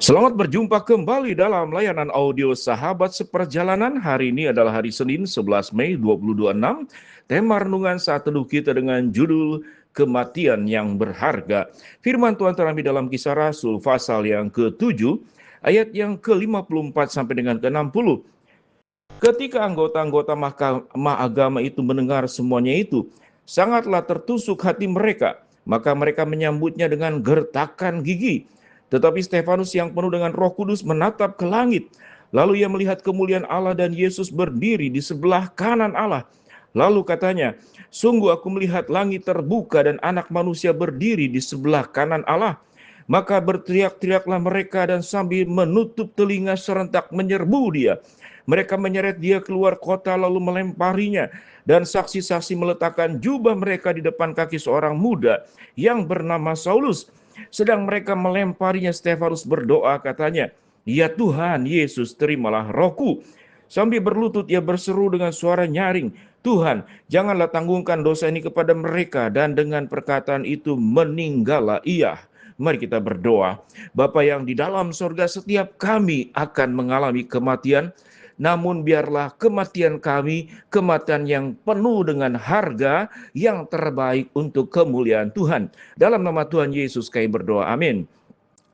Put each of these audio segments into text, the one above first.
Selamat berjumpa kembali dalam layanan audio Sahabat Seperjalanan. Hari ini adalah hari Senin 11 Mei 2026. Tema renungan saat teduh kita dengan judul Kematian yang Berharga. Firman Tuhan terambil dalam Kisah Rasul pasal yang ke-7 ayat yang ke-54 sampai dengan ke-60. Ketika anggota-anggota mahkamah agama itu mendengar semuanya itu, sangatlah tertusuk hati mereka. Maka mereka menyambutnya dengan gertakan gigi. Tetapi Stefanus yang penuh dengan Roh Kudus menatap ke langit. Lalu ia melihat kemuliaan Allah dan Yesus berdiri di sebelah kanan Allah. Lalu katanya, sungguh aku melihat langit terbuka dan anak manusia berdiri di sebelah kanan Allah. Maka berteriak-teriaklah mereka dan sambil menutup telinga serentak menyerbu dia. Mereka menyeret dia keluar kota lalu melemparinya. Dan saksi-saksi meletakkan jubah mereka di depan kaki seorang muda yang bernama Saulus. Sedang mereka melemparinya, Stefanus berdoa katanya, "Ya Tuhan Yesus, terimalah rohku." Sambil berlutut ia berseru dengan suara nyaring, "Tuhan, janganlah tanggungkan dosa ini kepada mereka." Dan dengan perkataan itu meninggallah ia. Mari kita berdoa. Bapa yang di dalam sorga, setiap kami akan mengalami kematian. Namun biarlah kematian kami, kematian yang penuh dengan harga, yang terbaik untuk kemuliaan Tuhan. Dalam nama Tuhan Yesus kami berdoa, amin.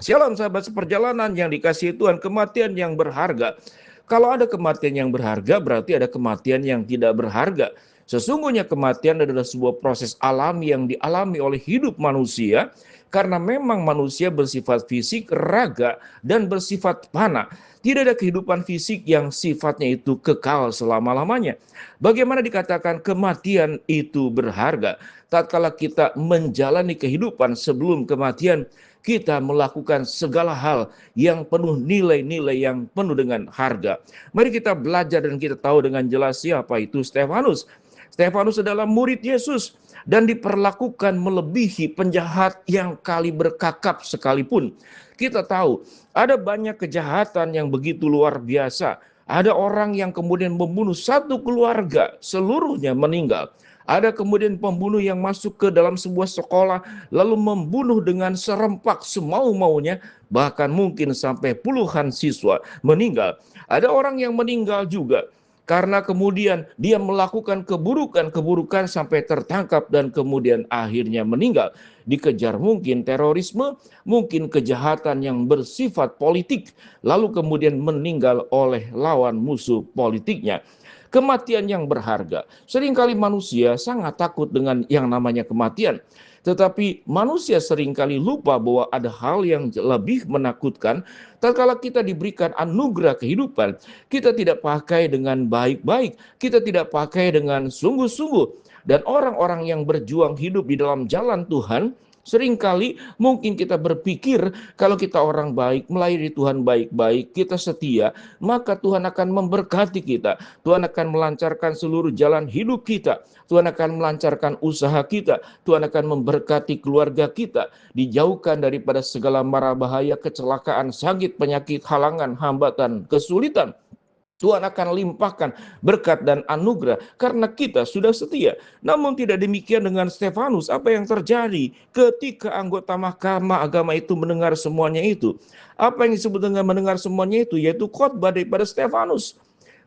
Shalom sahabat seperjalanan yang dikasihi Tuhan, kematian yang berharga. Kalau ada kematian yang berharga, berarti ada kematian yang tidak berharga. Sesungguhnya kematian adalah sebuah proses alami yang dialami oleh hidup manusia, karena memang manusia bersifat fisik, raga, dan bersifat fana. Tidak ada kehidupan fisik yang sifatnya itu kekal selama-lamanya. Bagaimana dikatakan kematian itu berharga? Tatkala kita menjalani kehidupan sebelum kematian, kita melakukan segala hal yang penuh nilai-nilai yang penuh dengan harga. Mari kita belajar dan kita tahu dengan jelas siapa itu Stefanus. Stefanus adalah murid Yesus dan diperlakukan melebihi penjahat yang kali berkakap sekalipun. Kita tahu ada banyak kejahatan yang begitu luar biasa. Ada orang yang kemudian membunuh satu keluarga, seluruhnya meninggal. Ada kemudian pembunuh yang masuk ke dalam sebuah sekolah lalu membunuh dengan serempak semau-maunya, bahkan mungkin sampai puluhan siswa meninggal. Ada orang yang meninggal juga karena kemudian dia melakukan keburukan-keburukan sampai tertangkap dan kemudian akhirnya meninggal. Dikejar mungkin terorisme, mungkin kejahatan yang bersifat politik, lalu kemudian meninggal oleh lawan musuh politiknya. Kematian yang berharga. Seringkali manusia sangat takut dengan yang namanya kematian. Tetapi manusia seringkali lupa bahwa ada hal yang lebih menakutkan. Tatkala kita diberikan anugerah kehidupan, kita tidak pakai dengan baik-baik, kita tidak pakai dengan sungguh-sungguh. Dan orang-orang yang berjuang hidup di dalam jalan Tuhan, seringkali mungkin kita berpikir kalau kita orang baik, melayani Tuhan baik-baik, kita setia, maka Tuhan akan memberkati kita. Tuhan akan melancarkan seluruh jalan hidup kita. Tuhan akan melancarkan usaha kita. Tuhan akan memberkati keluarga kita. Dijauhkan daripada segala mara bahaya, kecelakaan, sakit, penyakit, halangan, hambatan, kesulitan. Tuhan akan limpahkan berkat dan anugerah karena kita sudah setia. Namun tidak demikian dengan Stefanus. Apa yang terjadi ketika anggota mahkamah agama itu mendengar semuanya itu? Apa yang disebut dengan mendengar semuanya itu? Yaitu khotbah daripada Stefanus.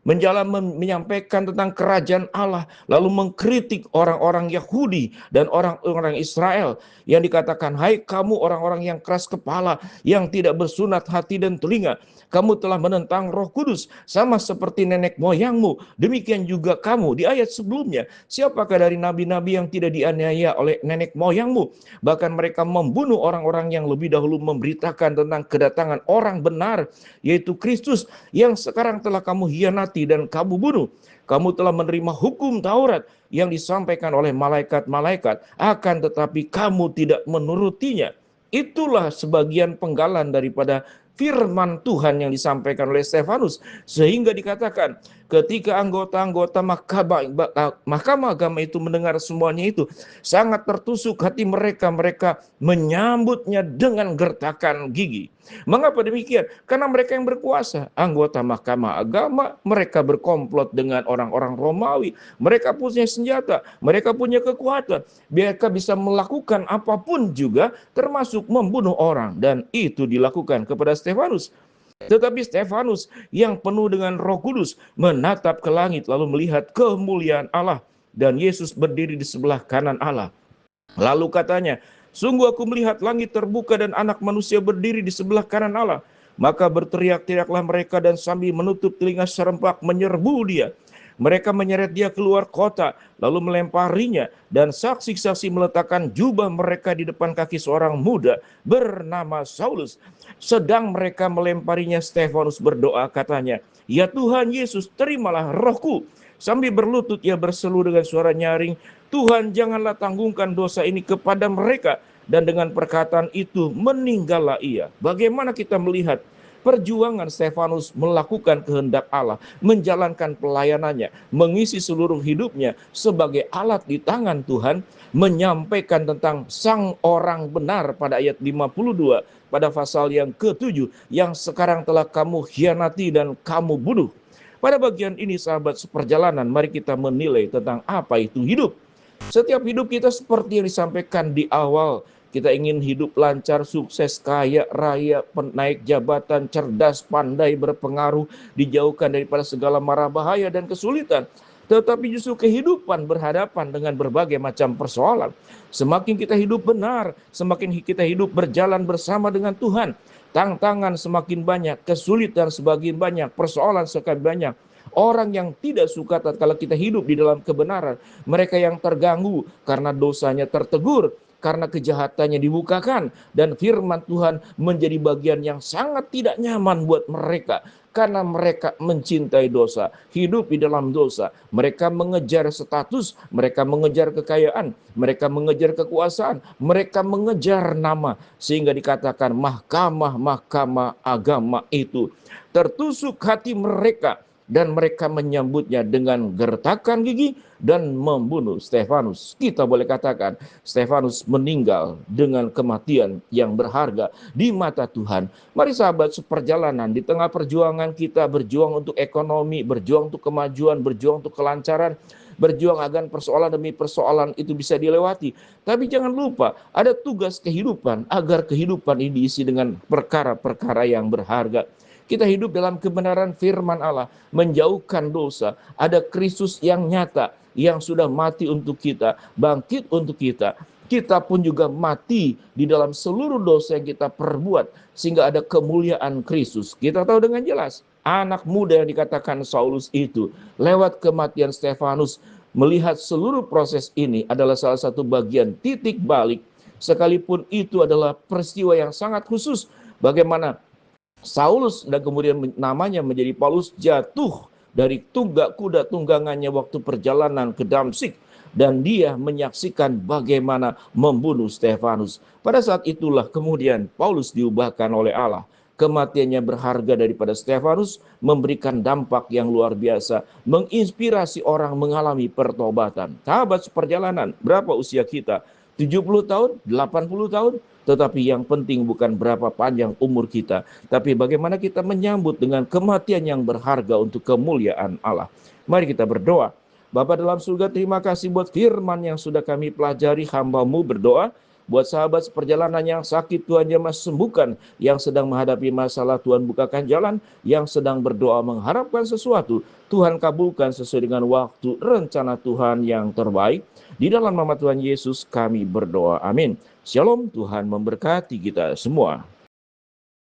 Menyampaikan tentang kerajaan Allah, lalu mengkritik orang-orang Yahudi dan orang-orang Israel yang dikatakan, "Hai kamu orang-orang yang keras kepala, yang tidak bersunat hati dan telinga, kamu telah menentang Roh Kudus sama seperti nenek moyangmu, demikian juga kamu." Di ayat sebelumnya, siapakah dari nabi-nabi yang tidak dianiaya oleh nenek moyangmu? Bahkan mereka membunuh orang-orang yang lebih dahulu memberitakan tentang kedatangan orang benar, yaitu Kristus, yang sekarang telah kamu hianati dan kamu bunuh. Kamu telah menerima hukum Taurat yang disampaikan oleh malaikat-malaikat, akan tetapi kamu tidak menurutinya. Itulah sebagian penggalan daripada firman Tuhan yang disampaikan oleh Stefanus, sehingga dikatakan Ketika anggota-anggota Mahkamah Agama itu mendengar semuanya itu, sangat tertusuk hati mereka. Mereka menyambutnya dengan gertakan gigi. Mengapa demikian? Karena mereka yang berkuasa. Anggota Mahkamah Agama, mereka berkomplot dengan orang-orang Romawi. Mereka punya senjata, mereka punya kekuatan. Mereka bisa melakukan apapun juga, termasuk membunuh orang. Dan itu dilakukan kepada Stefanus. Tetapi Stefanus yang penuh dengan Roh Kudus menatap ke langit lalu melihat kemuliaan Allah dan Yesus berdiri di sebelah kanan Allah. Lalu katanya, sungguh aku melihat langit terbuka dan anak manusia berdiri di sebelah kanan Allah. Maka berteriak-teriaklah mereka dan sambil menutup telinga serempak menyerbu dia. Mereka menyeret dia keluar kota, lalu melemparinya, dan saksi-saksi meletakkan jubah mereka di depan kaki seorang muda bernama Saulus. Sedang mereka melemparinya, Stefanus berdoa katanya, "Ya Tuhan Yesus, terimalah rohku." Sambil berlutut ia berseru dengan suara nyaring, "Tuhan, janganlah tanggungkan dosa ini kepada mereka." Dan dengan perkataan itu meninggallah ia. Bagaimana kita melihat perjuangan Stefanus melakukan kehendak Allah, menjalankan pelayanannya, mengisi seluruh hidupnya sebagai alat di tangan Tuhan, menyampaikan tentang sang orang benar pada ayat 52 pada pasal yang ke-7 yang sekarang telah kamu khianati dan kamu bunuh. Pada bagian ini sahabat seperjalanan, mari kita menilai tentang apa itu hidup. Setiap hidup kita seperti yang disampaikan di awal, kita ingin hidup lancar, sukses, kaya, raya, naik jabatan, cerdas, pandai, berpengaruh, dijauhkan daripada segala mara bahaya dan kesulitan. Tetapi justru kehidupan berhadapan dengan berbagai macam persoalan. Semakin kita hidup benar, semakin kita hidup berjalan bersama dengan Tuhan, tantangan semakin banyak, kesulitan semakin banyak, persoalan semakin banyak. Orang yang tidak suka tatkala kita hidup di dalam kebenaran, mereka yang terganggu karena dosanya tertegur, karena kejahatannya dibukakan, dan firman Tuhan menjadi bagian yang sangat tidak nyaman buat mereka. Karena mereka mencintai dosa, hidup di dalam dosa. Mereka mengejar status, mereka mengejar kekayaan, mereka mengejar kekuasaan, mereka mengejar nama. Sehingga dikatakan mahkamah agama itu tertusuk hati mereka. Dan mereka menyambutnya dengan gertakan gigi dan membunuh Stefanus. Kita boleh katakan Stefanus meninggal dengan kematian yang berharga di mata Tuhan. Mari sahabat seperjalanan, di tengah perjuangan kita berjuang untuk ekonomi, berjuang untuk kemajuan, berjuang untuk kelancaran, berjuang agar persoalan demi persoalan itu bisa dilewati. Tapi jangan lupa ada tugas kehidupan agar kehidupan ini diisi dengan perkara-perkara yang berharga. Kita hidup dalam kebenaran firman Allah, menjauhkan dosa. Ada Kristus yang nyata, yang sudah mati untuk kita, bangkit untuk kita. Kita pun juga mati di dalam seluruh dosa yang kita perbuat, sehingga ada kemuliaan Kristus. Kita tahu dengan jelas, anak muda yang dikatakan Saulus itu, lewat kematian Stefanus, melihat seluruh proses ini adalah salah satu bagian titik balik. Sekalipun itu adalah peristiwa yang sangat khusus, bagaimana Saulus dan kemudian namanya menjadi Paulus jatuh dari tunggak kuda tunggangannya waktu perjalanan ke Damsik, dan dia menyaksikan bagaimana membunuh Stefanus. Pada saat itulah kemudian Paulus diubahkan oleh Allah. Kematiannya berharga daripada Stefanus, memberikan dampak yang luar biasa, menginspirasi orang mengalami pertobatan. Sahabat seperjalanan, berapa usia kita? 70 tahun, 80 tahun? Tetapi yang penting bukan berapa panjang umur kita, tapi bagaimana kita menyambut dengan kematian yang berharga untuk kemuliaan Allah. Mari kita berdoa. Bapa dalam surga, terima kasih buat firman yang sudah kami pelajari. Hamba-Mu berdoa buat sahabat seperjalanan yang sakit, Tuhan jamah sembuhkan. Yang sedang menghadapi masalah, Tuhan bukakan jalan. Yang sedang berdoa mengharapkan sesuatu, Tuhan kabulkan sesuai dengan waktu rencana Tuhan yang terbaik. Di dalam nama Tuhan Yesus kami berdoa, amin. Shalom, Tuhan memberkati kita semua.